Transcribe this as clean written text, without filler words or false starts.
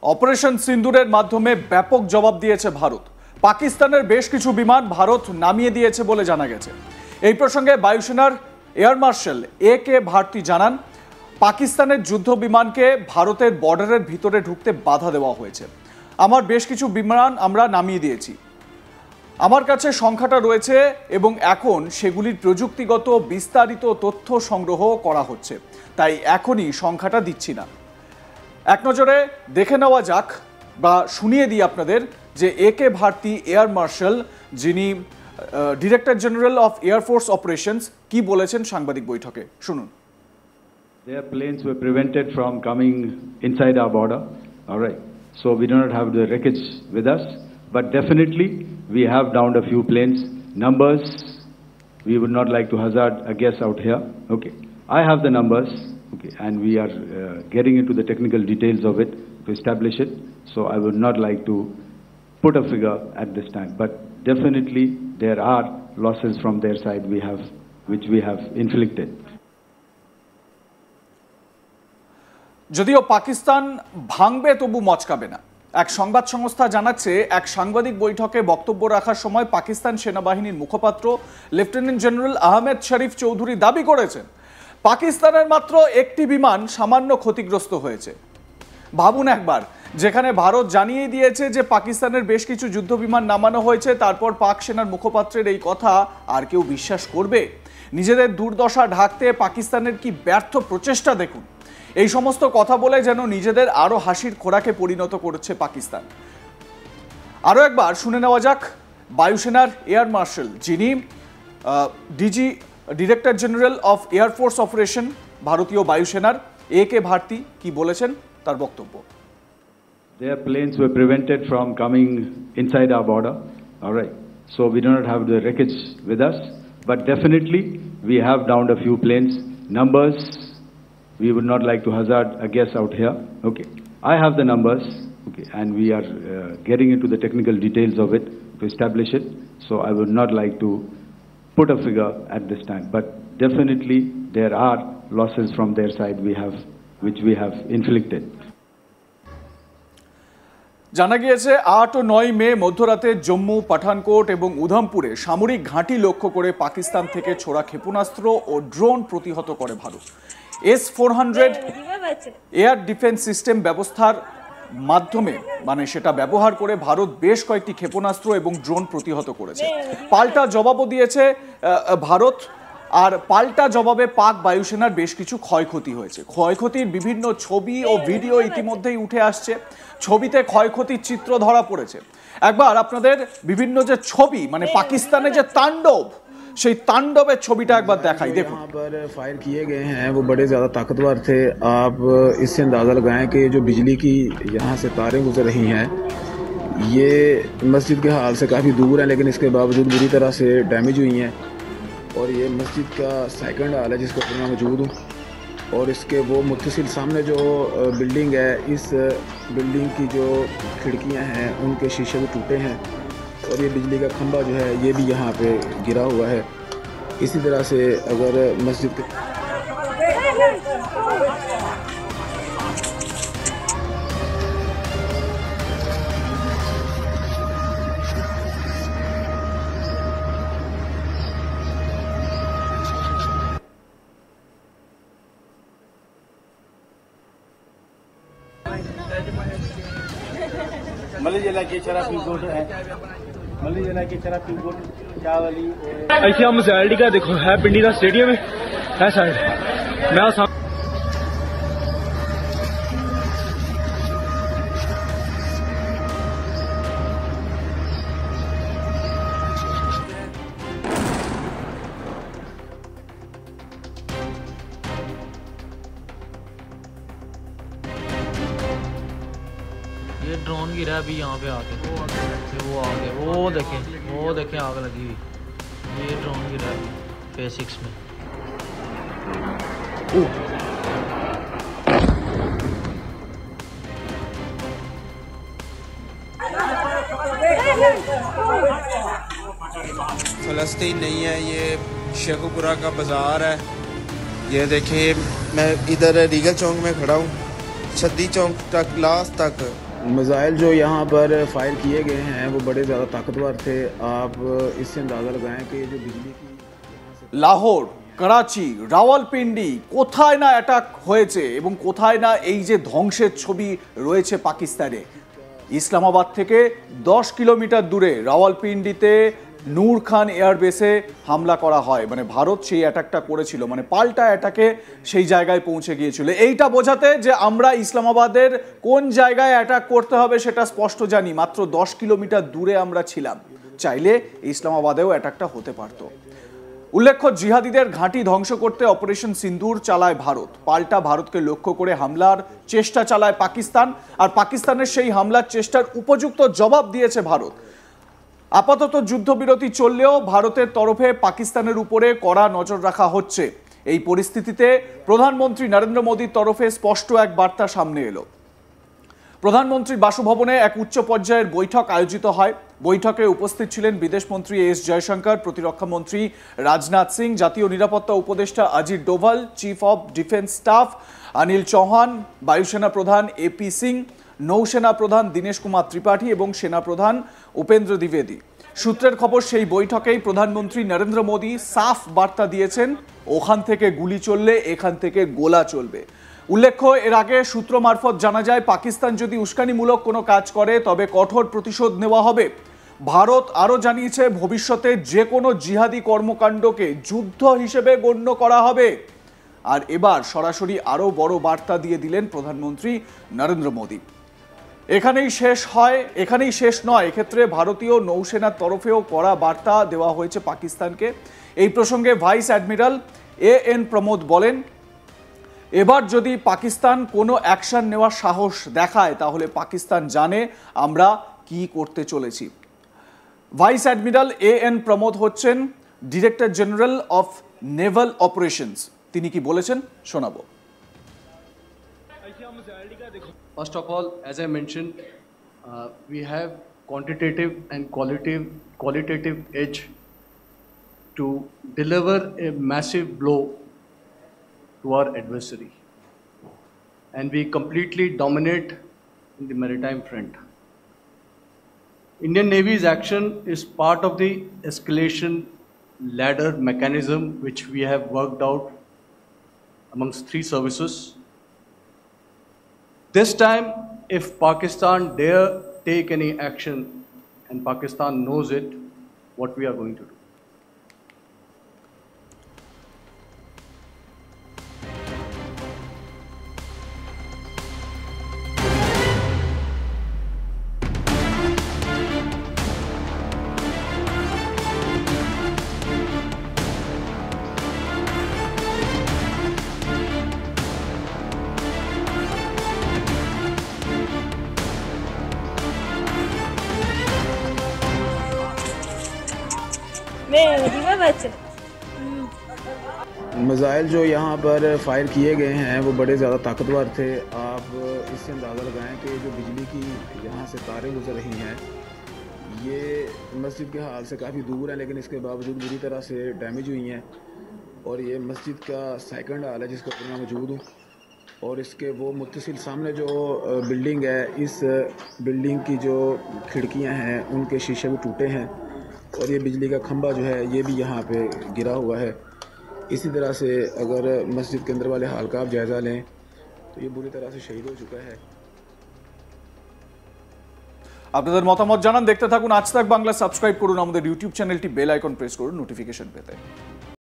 Operation সিন্দুরের মাধ্যমে ব্যাপক জবাব দিয়েছে ভারত। পাকিস্তানের বেশ কিছু বিমান ভারত নামিয়ে দিয়েছে বলে জানা গেছে। এই প্রসঙ্গে বায়ুসেনার এয়ার মার্শাল A.K. ভারতী জানান, পাকিস্তানের যুদ্ধ বিমানকে ভারতের বর্ডারের ভিতরে ঢুকতে বাধা দেওয়া হয়েছে। আমার বেশ কিছু বিমান আমরা নামিয়ে দিয়েছি। আমার কাছে সংখ্যাটা রয়েছে এবং এখন সেগুলির প্রযুক্তিগত বিস্তারিত তথ্য সংগ্রহ করা হচ্ছে, তাই এখনই সংখ্যাটা দিচ্ছি না। এক নজরে দেখে নেওয়া যাক বা শুনিয়ে দিই আপনাদের যে A.K. ভারতী এয়ার মার্শাল, যিনি director general of air force operations, কি বলেছেন সাংবাদিক বৈঠকে, শুনুন। Their planes were prevented from coming inside our border. All right. So we do not have the wreckage with us, but definitely we have downed a few planes. Numbers, we would not like to hazard a guess out here. Okay. I have the numbers. Okay. And we are getting into the technical details of it to establish it. So I would not like to put a figure at this time, but definitely there are losses from their side which we have inflicted. যদিও পাকিস্তান ভাঙবে তবু মচকাবে না। এক সংবাদ সংস্থা জানাচ্ছে, এক সাংবাদিক বৈঠকে বক্তব্য রাখার সময় পাকিস্তান সেনাবাহিনীর মুখপাত্র লেফটেন্যান্ট জেনারেল আহমেদ শরীফ চৌধুরী দাবি করেছেন, পাকিস্তানের মাত্র একটি বিমান সামান্য ক্ষতিগ্রস্ত হয়েছে। ভাবুন একবার, যেখানে ভারত জানিয়ে দিয়েছে যে পাকিস্তানের বেশ কিছু যুদ্ধ বিমান নামানো হয়েছে, তারপর পাক সেনার মুখপাত্রের এই কথা আর কেউ বিশ্বাস করবে? নিজেদের দুর্দশা ঢাকতে পাকিস্তানের কি ব্যর্থ প্রচেষ্টা দেখুন। এই সমস্ত কথা বলে যেন নিজেদের আরো হাসির খোরাকে পরিণত করেছে পাকিস্তান। আরো একবার শুনে নেওয়া যাক বায়ুসেনার এয়ার মার্শাল, যিনি director general of air force operation ভারতীয় বায়ুসেনার A.K. ভারতী কি বলেছেন তার বক্তব্য। Their planes were prevented from coming inside our border. All right. So we do not have the wreckage with us, but definitely we have downed a few planes. Numbers, we would not like to hazard a guess out here. Okay. I have the numbers. Okay. And we are getting into the technical details of it to establish it. So I would not like to put a figure at this time, but definitely there are losses from their side which we have inflicted. জানা গিয়েছে 8 ও 9 মে মধ্যরাতে জম্মু, পাঠানকোট এবং উধমপুরে সামরিক ঘাঁটি লক্ষ্য করে পাকিস্তান থেকে ছোড়া ক্ষেপণাস্ত্র ও ড্রোন প্রতিহত করে Bharat. S-400 air defence system ব্যবস্থার মাধ্যমে সেটা ব্যবহার করে ভারত বেশ কয়েকটি ক্ষেপণাস্ত্র এবং ড্রোন প্রতিহত করেছে। পাল্টা জবাবও দিয়েছে ভারত, আর পাল্টা জবাবে পাক বায়ুসেনার বেশ কিছু ক্ষয়ক্ষতি হয়েছে। ক্ষয়ক্ষতির বিভিন্ন ছবি ও ভিডিও ইতিমধ্যেই উঠে আসছে। ছবিতে ক্ষয়ক্ষতির চিত্র ধরা পড়েছে। একবার আপনাদের বিভিন্ন যে ছবি, পাকিস্তানের যে তাণ্ডব, সেই তাণ্ডবের ছবিটা একবার দেখাই, দেখুন। यहाँ पर फायर किए गए हैं वो बड़े ज़्यादा ताकतवर थे। आप इससे अंदाज़ा लगाएं कि जो बिजली की यहाँ से तारें गुजर रही हैं, ये मस्जिद के हाल से काफ़ी दूर है, लेकिन इसके बावजूद बुरी तरह से डैमेज हुई हैं। और ये मस्जिद का सेकंड हाल है जिसके ऊपर मैं मौजूद हूँ। और इसके वो मुत्तसिल सामने जो बिल्डिंग है, इस बिल्डिंग की जो खिड़कियाँ हैं उनके शीशे भी टूटे हैं। और ये बिजली का खंभा जो है ये भी यहाँ पे गिरा हुआ है। इसी तरह से अगर मस्जिद के मली जिला की शराब गोट है, मली जिला की शराब गोट चावली ऐसे हम सैलडी का देखो है पिंडी का स्टेडियम है साइड मैं ये ड्रोन गिरा अभी यहाँ पे आके, वो देखें आग लगी हुई। ये ड्रोन गिरा अभी फेज 6 में। फ़लस्तीन नहीं है, ये शेखुपुरा का बाज़ार है। ये देखिए, मैं इधर रीगल चौक में खड़ा हूँ। छद्दी चौक तक लास्ट तक मिसाइल जो यहाँ पर फायर किए गए हैं वो बड़े ज़्यादा ताकतवर थे। आप इससे अंदाज़ा लगाएं कि जो बिजली की লাহোর, করাচি, রাওয়ালপিন্ডি কোথায় না অ্যাটাক হয়েছে এবং কোথায় না এই যে ধ্বংসের ছবি রয়েছে পাকিস্তানে। ইসলামাবাদ থেকে 10 কিলোমিটার দূরে রাওয়ালপিন্ডিতে নূর খান এয়ারবেসে হামলা করা হয়, মানে ভারত সেই অ্যাটাকটা করেছিল, মানে পাল্টা অ্যাটাকে সেই জায়গায় পৌঁছে গিয়েছিল। এইটা বোঝাতে যে আমরা ইসলামাবাদের কোন জায়গায় অ্যাটাক করতে হবে সেটা স্পষ্ট জানি। মাত্র 10 কিলোমিটার দূরে আমরা ছিলাম, চাইলে ইসলামাবাদেও অ্যাটাকটা হতে পারত। উল্লেখ্য, জিহাদিদের ঘাঁটি ধ্বংস করতে অপারেশন সিন্দুর চালায় ভারত। পাল্টা ভারতকে লক্ষ্য করে হামলার চেষ্টা চালায় পাকিস্তান, আর পাকিস্তানের সেই হামলার চেষ্টার উপযুক্ত জবাব দিয়েছে ভারত। আপাতত যুদ্ধবিরতি চললেও ভারতের তরফে পাকিস্তানের উপরে কড়া নজর রাখা হচ্ছে। এই পরিস্থিতিতে প্রধানমন্ত্রী নরেন্দ্র মোদীর তরফে স্পষ্ট এক বার্তা সামনে এলো। প্রধানমন্ত্রীর বাসভবনে এক উচ্চ পর্যায়ের বৈঠক আয়োজিত হয়। বৈঠকে উপস্থিত ছিলেন বিদেশমন্ত্রী এস জয়শঙ্কর, প্রতিরক্ষামন্ত্রী রাজনাথ সিং, জাতীয় নিরাপত্তা উপদেষ্টা Ajit Doval, chief of defence staff Anil Chauhan, বায়ুসেনা প্রধান এপি সিং, নৌসেনা প্রধান দীনেশ কুমার ত্রিপাঠী এবং সেনা প্রধান উপেন্দ্র দ্বিবেদী। সূত্রের খবর, সেই বৈঠকেই প্রধানমন্ত্রী নরেন্দ্র মোদী সাফ বার্তা দিয়েছেন, ওখান থেকে গুলি চললে এখান থেকে গোলা চলবে। উল্লেখ্য, এর আগে সূত্র মারফত জানা যায় পাকিস্তান যদি উস্কানিমূলক কোনো কাজ করে তবে কঠোর প্রতিশোধ নেওয়া হবে। ভারত আরও জানিয়েছে ভবিষ্যতে যে কোনো জিহাদি কর্মকাণ্ডকে যুদ্ধ হিসেবে গণ্য করা হবে। আর এবার সরাসরি আরও বড় বার্তা দিয়ে দিলেন প্রধানমন্ত্রী নরেন্দ্র মোদী। এখানেই শেষ নয়, এক্ষেত্রে ভারতীয় নৌসেনার তরফেও কড়া বার্তা দেওয়া হয়েছে পাকিস্তানকে। এই প্রসঙ্গে ভাইস অ্যাডমিরাল এএন প্রমোদ বলেন, এবার যদি পাকিস্তান কোনো অ্যাকশন নেওয়ার সাহস দেখায় তাহলে পাকিস্তান জানে আমরা কি করতে চলেছি। ভাইস অ্যাডমিরাল এএন প্রমোদ হচ্ছেন director general of Naval operations. তিনি কি বলেছেন শোনাবো। First of all, as I mentioned, we have quantitative and qualitative edge to deliver a massive blow to our adversary, and we completely dominate in the maritime front. Indian Navy's action is part of the escalation ladder mechanism which we have worked out amongst 3 services. This time, if Pakistan dare take any action, and Pakistan knows it, what we are going to do. Missile जो यहाँ पर fire किए गए हैं वो बड़े ज़्यादा ताकतवर थे। आप इससे अंदाज़ा लगाएं कि जो बिजली की यहाँ से तारें गुजर रही हैं ये मस्जिद के हाल से काफ़ी दूर है, लेकिन इसके बावजूद बुरी तरह से डैमेज हुई हैं। और ये मस्जिद का सेकंड हाल है जिसके ऊपर मैं मौजूद हूँ। और इसके वो मुत्तसिल सामने जो बिल्डिंग है, इस बिल्डिंग की जो खिड़कियाँ हैं उनके शीशे भी टूटे हैं, और ये बिजली का खंभा जो है ये भी यहाँ पे गिरा हुआ है। इसी तरह से अगर मस्जिद के अंदर वाले हाल का आप जायज़ा लें तो ये बुरी तरह से शहीद हो चुका है। আপনাদের মতামত জানান, দেখতে থাকুন আজ তাক বাংলা। সাবস্ক্রাইব করুন আমাদের ইউটিউব চ্যানেলটি, বেল আইকন প্রেস করুন নোটিফিকেশন পেতে।